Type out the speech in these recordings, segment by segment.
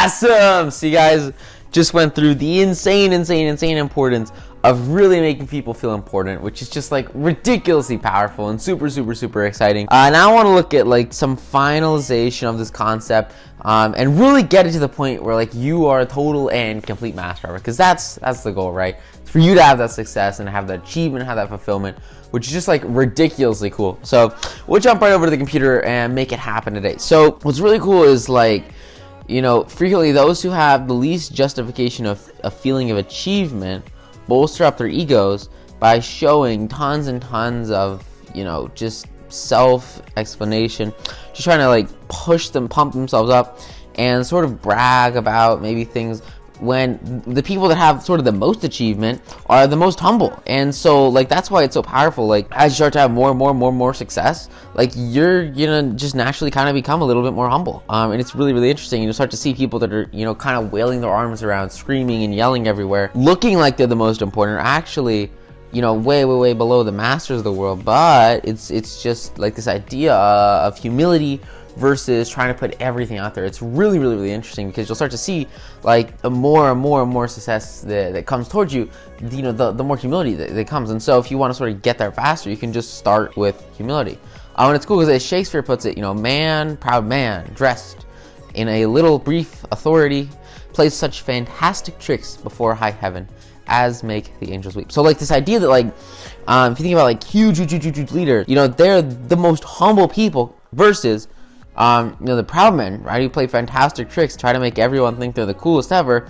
Awesome! So you guys just went through the insane importance of really making people feel important, which is just like ridiculously powerful and super exciting. Now I want to look at like some finalization of this concept and really get it to the point where like you are a total and complete master of it, because that's the goal, right? It's for you to have that success and have that achievement, have that fulfillment, which is just like ridiculously cool. So we'll jump right over to the computer and make it happen today. So what's really cool is like, you know, frequently those who have the least justification of a feeling of achievement bolster up their egos by showing tons and tons of, you know, just self-explanation, just trying to like pump themselves up and sort of brag about maybe things, when the people that have sort of the most achievement are the most humble. And so like that's why it's so powerful. Like as you start to have more success, like you're gonna just naturally kind of become a little bit more humble, and it's really interesting. You'll start to see people that are, you know, kind of wailing their arms around, screaming and yelling everywhere, looking like they're the most important, are actually, you know, way below the masters of the world. But it's just like this idea of humility versus trying to put everything out there. It's really interesting, because you'll start to see like the more and more success that comes towards you, you know, the more humility that comes. And so if you want to sort of get there faster, you can just start with humility. And it's cool because as Shakespeare puts it, you know, proud man dressed in a little brief authority plays such fantastic tricks before high heaven as make the angels weep. So like this idea that like if you think about like huge leaders, you know, they're the most humble people versus you know, the proud men, right, who play fantastic tricks, try to make everyone think they're the coolest ever,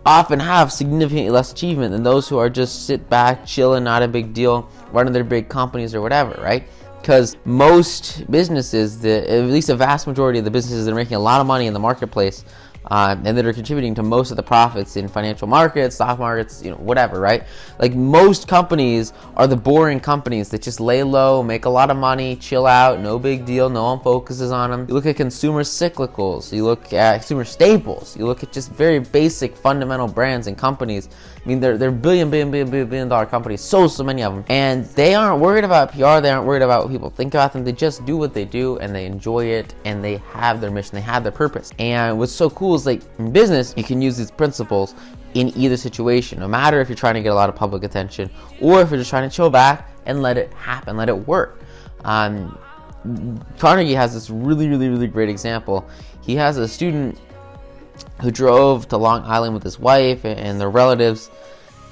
often have significantly less achievement than those who are just sit back, chilling, not a big deal, running their big companies or whatever, right? Because most businesses, at least a vast majority of the businesses that are making a lot of money in the marketplace, and that are contributing to most of the profits in financial markets, stock markets, you know, whatever, right? Like most companies are the boring companies that just lay low, make a lot of money, chill out, no big deal, no one focuses on them. You look at consumer cyclicals, you look at consumer staples, you look at just very basic fundamental brands and companies. I mean, they're billion dollar companies, so many of them. And they aren't worried about PR, they aren't worried about what people think about them. They just do what they do and they enjoy it, and they have their mission, they have their purpose. And what's so cool is like in business, you can use these principles in either situation, no matter if you're trying to get a lot of public attention or if you're just trying to chill back and let it happen, let it work. Carnegie has this really great example. He has a student who drove to Long Island with his wife and their relatives,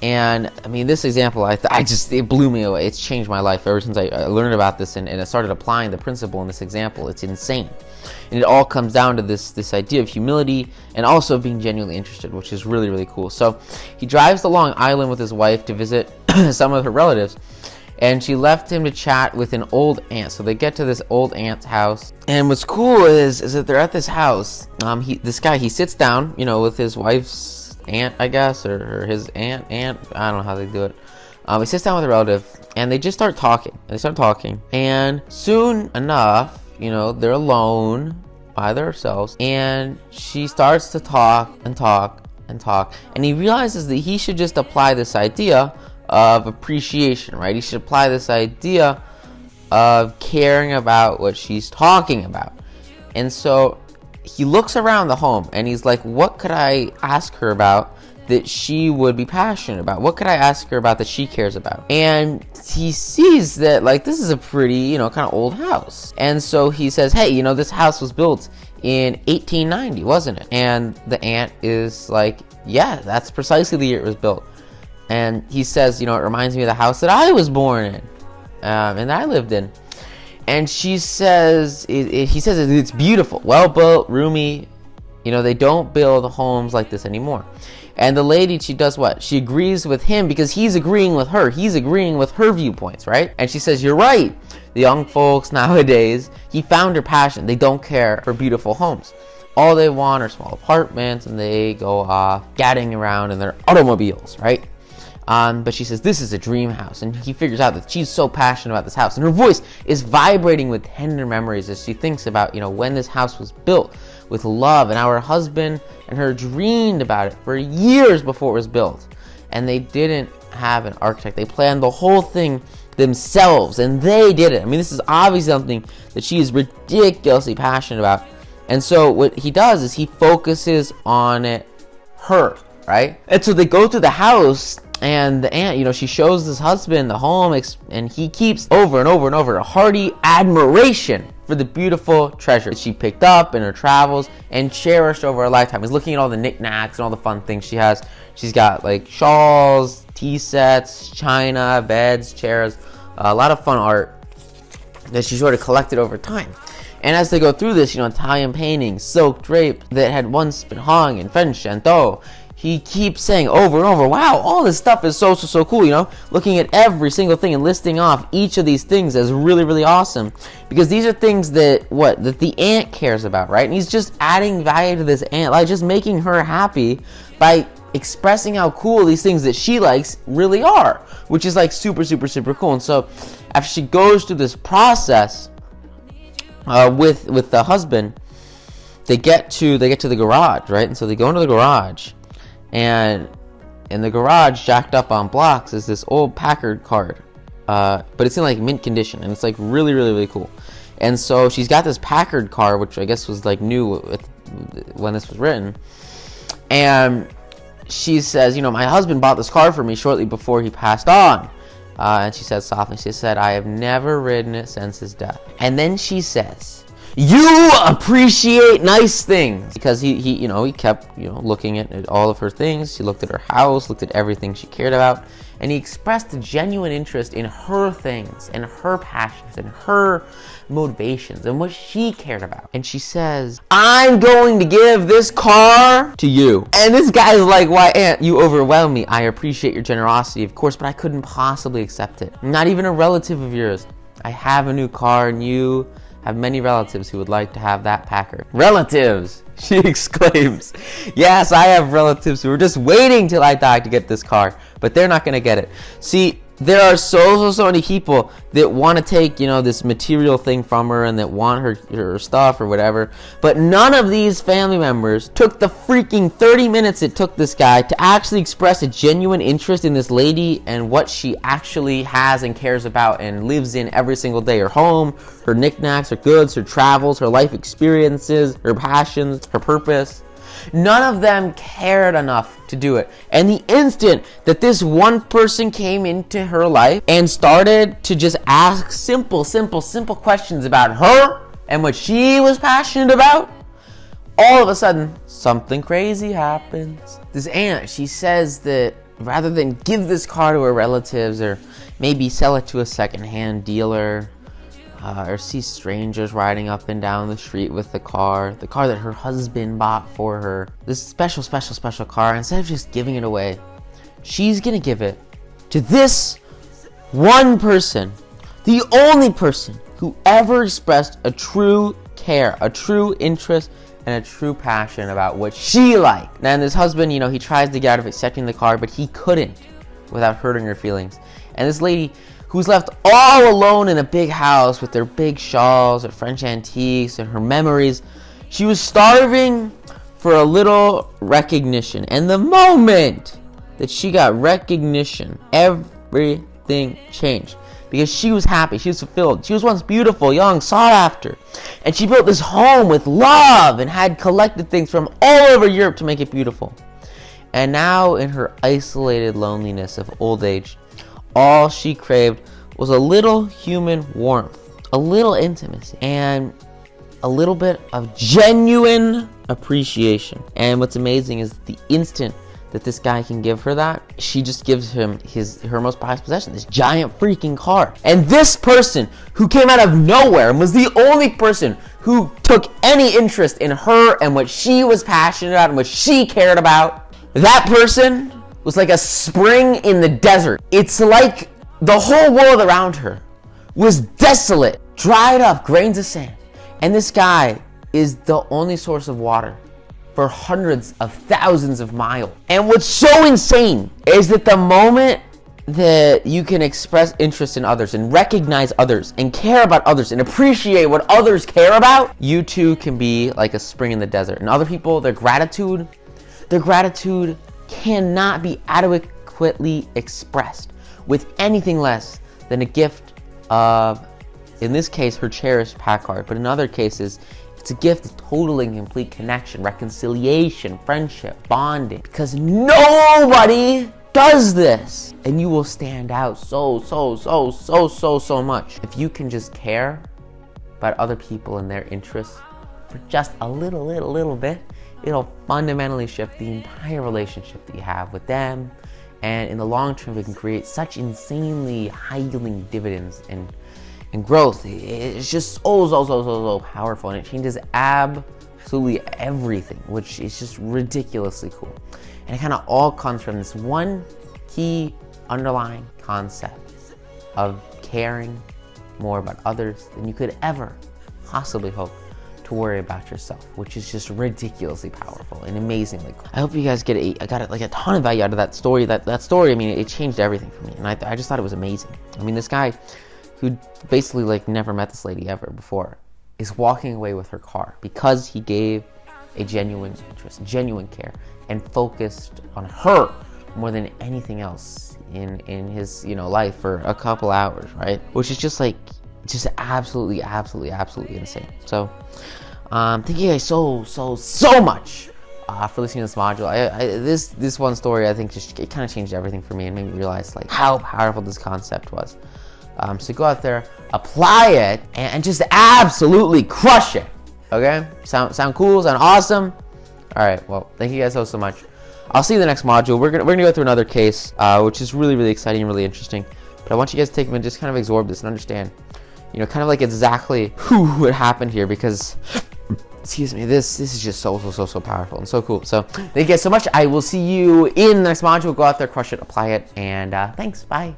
and I mean, this example, it blew me away. It's changed my life ever since I learned about this and I started applying the principle in this example. It's insane. And it all comes down to this idea of humility and also being genuinely interested, which is really cool. So he drives to Long Island with his wife to visit some of her relatives, and she left him to chat with an old aunt. So they get to this old aunt's house, and what's cool is that they're at this house. This guy, he sits down, you know, with his wife's aunt, I guess, or his aunt. I don't know how they do it. He sits down with a relative, and they just start talking. And soon enough, you know, they're alone by themselves, and she starts to talk, and he realizes that he should just apply this idea of appreciation, right? He should apply this idea of caring about what she's talking about. And so he looks around the home and he's like, what could I ask her about that she would be passionate about? What could I ask her about that she cares about? And he sees that like this is a pretty, you know, kind of old house. And so he says, hey, you know, this house was built in 1890, wasn't it? And the aunt is like, yeah, that's precisely the year it was built. And he says, you know, it reminds me of the house that I was born in, and that I lived in. And she says, he says it's beautiful, well built, roomy. You know, they don't build homes like this anymore. And the lady, she does what? She agrees with him because he's agreeing with her. He's agreeing with her viewpoints, right? And she says, you're right. The young folks nowadays, he found her passion. They don't care for beautiful homes. All they want are small apartments, and they go off gadding around in their automobiles, right? But she says, this is a dream house. And he figures out that she's so passionate about this house. And her voice is vibrating with tender memories as she thinks about, you know, when this house was built with love, and how her husband and her dreamed about it for years before it was built. And they didn't have an architect. They planned the whole thing themselves, and they did it. I mean, this is obviously something that she is ridiculously passionate about. And so what he does is he focuses on her, right? And so they go through the house, and the aunt, you know, she shows this husband the home, and he keeps over and over and over a hearty admiration for the beautiful treasure that she picked up in her travels and cherished over a lifetime. He's looking at all the knickknacks and all the fun things she has. She's got like shawls, tea sets, china, beds, chairs, a lot of fun art that she sort of collected over time. And as they go through this, you know, Italian paintings, silk drape that had once been hung in French Chateau, he keeps saying over and over, wow, all this stuff is so cool, you know, looking at every single thing and listing off each of these things as really awesome, because these are things that the aunt cares about, right? And he's just adding value to this aunt, like just making her happy by expressing how cool these things that she likes really are, which is like super cool. And so after she goes through this process with the husband, they get to the garage, right? And so they go into the garage, and in the garage, jacked up on blocks, is this old Packard card, but it's in like mint condition, and it's like really cool. And so she's got this Packard card, which I guess was like new when this was written, and she says, you know, my husband bought this car for me shortly before he passed on. And she says softly, she said, I have never ridden it since his death. And then she says, you appreciate nice things. Because he you know, he kept, you know, looking at all of her things. He looked at her house, looked at everything she cared about. And he expressed a genuine interest in her things and her passions and her motivations and what she cared about. And she says, I'm going to give this car to you. And this guy's like, why, aunt, you overwhelm me. I appreciate your generosity, of course, but I couldn't possibly accept it. Not even a relative of yours. I have a new car, and you have many relatives who would like to have that Packard. Relatives, she exclaims. Yes, I have relatives who are just waiting till I die to get this car, but they're not going to get it. See, there are so many people that want to take, you know, this material thing from her and that want her stuff or whatever, but none of these family members took the freaking 30 minutes it took this guy to actually express a genuine interest in this lady and what she actually has and cares about and lives in every single day. Her home, her knickknacks, her goods, her travels, her life experiences, her passions, her purpose. None of them cared enough to do it. And the instant that this one person came into her life and started to just ask simple questions about her and what she was passionate about, all of a sudden, something crazy happens. This aunt, she says that rather than give this car to her relatives or maybe sell it to a secondhand dealer, or see strangers riding up and down the street with the car that her husband bought for her, this special car, instead of just giving it away, she's gonna give it to this one person, the only person who ever expressed a true care, a true interest, and a true passion about what she liked. And this husband, you know, he tries to get out of accepting the car, but he couldn't without hurting her feelings. And this lady, who's left all alone in a big house with their big shawls, her French antiques, and her memories, she was starving for a little recognition. And the moment that she got recognition, everything changed. Because she was happy, she was fulfilled. She was once beautiful, young, sought after. And she built this home with love and had collected things from all over Europe to make it beautiful. And now, in her isolated loneliness of old age, all she craved was a little human warmth, a little intimacy, and a little bit of genuine appreciation. And what's amazing is the instant that this guy can give her that, she just gives him her most prized possession, this giant freaking car. And this person who came out of nowhere and was the only person who took any interest in her and what she was passionate about and what she cared about, that person was like a spring in the desert. It's like the whole world around her was desolate, dried up grains of sand. And this guy is the only source of water for hundreds of thousands of miles. And what's so insane is that the moment that you can express interest in others and recognize others and care about others and appreciate what others care about, you too can be like a spring in the desert. And other people, their gratitude cannot be adequately expressed with anything less than a gift of, in this case, her cherished Packard, but in other cases, It's a gift of total and complete connection, reconciliation, friendship, bonding. Because nobody does this. And you will stand out so much. If you can just care about other people and their interests for just a little bit, it'll fundamentally shift the entire relationship that you have with them. And in the long term, it can create such insanely high-yielding dividends and growth. It's just so powerful, and it changes absolutely everything, which is just ridiculously cool. And it kind of all comes from this one key underlying concept of caring more about others than you could ever possibly hope to worry about yourself, which is just ridiculously powerful and amazingly cool. I hope you guys get I got like a ton of value out of that story. That story, I mean, it changed everything for me, and I just thought it was amazing. I mean, this guy who basically like never met this lady ever before is walking away with her car because he gave a genuine interest, genuine care, and focused on her more than anything else in his life for a couple hours, right? Which is just like absolutely insane. So thank you guys so much for listening to this module. This one story, I think, just it kind of changed everything for me and made me realize like how powerful this concept was. So go out there, apply it, and just absolutely crush it. Okay? Sound cool? Sound awesome? All right. Well, thank you guys so much. I'll see you in the next module. We're gonna go through another case, which is really exciting and really interesting. But I want you guys to take a minute, just kind of absorb this and understand, kind of like exactly what happened here, because, excuse me, this is just so powerful and so cool. So thank you guys so much. I will see you in the next module. Go out there, crush it, apply it, and thanks. Bye.